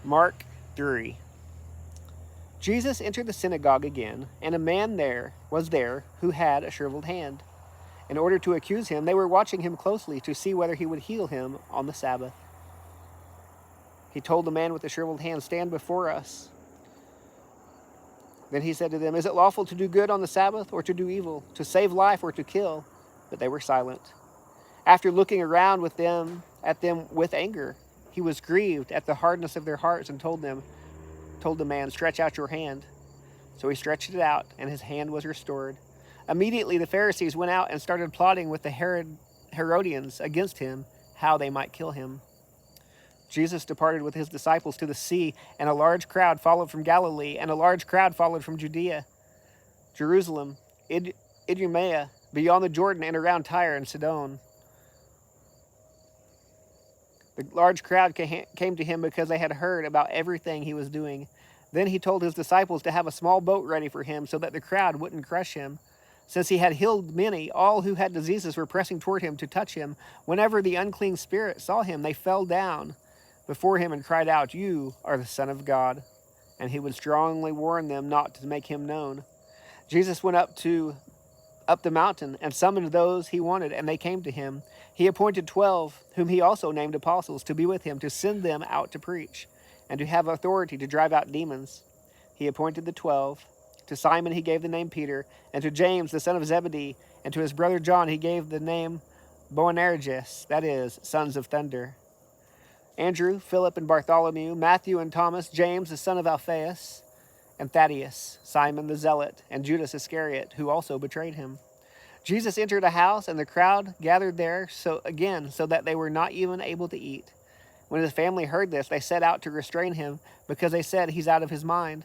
Mark 3. Jesus entered the synagogue again, and a man was there who had a shriveled hand. In order to accuse him, they were watching him closely to see whether he would heal him on the Sabbath. He told the man with the shriveled hand, "Stand before us." Then he said to them, "Is it lawful to do good on the Sabbath or to do evil, to save life or to kill?" But they were silent. After looking around at them with anger, he was grieved at the hardness of their hearts and told the man, "Stretch out your hand." So he stretched it out, and his hand was restored. Immediately the Pharisees went out and started plotting with the Herodians against him, how they might kill him. Jesus departed with his disciples to the sea, and a large crowd followed from Galilee, and a large crowd followed from Judea, Jerusalem, Idumea, beyond the Jordan, and around Tyre and Sidon. The large crowd came to him because they had heard about everything he was doing. Then he told his disciples to have a small boat ready for him so that the crowd wouldn't crush him. Since he had healed many, all who had diseases were pressing toward him to touch him. Whenever the unclean spirit saw him, they fell down before him and cried out, "You are the Son of God." And he would strongly warn them not to make him known. Jesus went up the mountain and summoned those he wanted, and they came to him. He appointed 12, whom he also named apostles, to be with him, to send them out to preach, and to have authority to drive out demons. He appointed the 12. To Simon he gave the name Peter, and to James the son of Zebedee, and to his brother John he gave the name Boanerges, that is, sons of thunder. Andrew, Philip, and Bartholomew, Matthew and Thomas, James the son of Alphaeus, and Thaddeus, Simon the Zealot, and Judas Iscariot, who also betrayed him. Jesus entered a house, and the crowd gathered there so that they were not even able to eat. When his family heard this, they set out to restrain him, because they said, "He's out of his mind."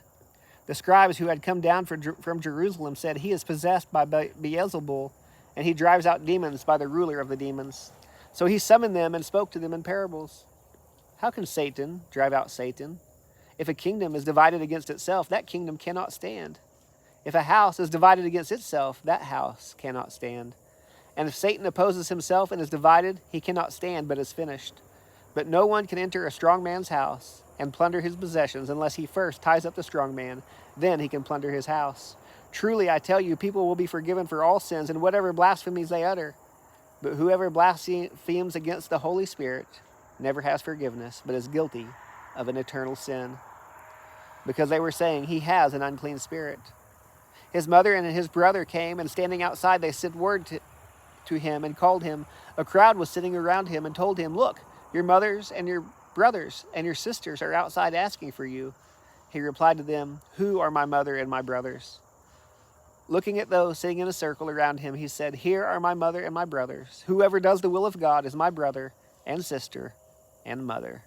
The scribes who had come down from Jerusalem said, "He is possessed by Beelzebul, and he drives out demons by the ruler of the demons." So he summoned them and spoke to them in parables. "How can Satan drive out Satan? If a kingdom is divided against itself, that kingdom cannot stand. If a house is divided against itself, that house cannot stand. And if Satan opposes himself and is divided, he cannot stand, but is finished. But no one can enter a strong man's house and plunder his possessions unless he first ties up the strong man. Then he can plunder his house. Truly, I tell you, people will be forgiven for all sins and whatever blasphemies they utter. But whoever blasphemes against the Holy Spirit never has forgiveness, but is guilty of an eternal sin." Because they were saying, "He has an unclean spirit." His mother and his brother came, and standing outside, they sent word to him and called him. A crowd was sitting around him and told him, "Look, your mothers and your brothers and your sisters are outside asking for you." He replied to them, "Who are my mother and my brothers?" Looking at those sitting in a circle around him, he said, "Here are my mother and my brothers. Whoever does the will of God is my brother and sister and mother."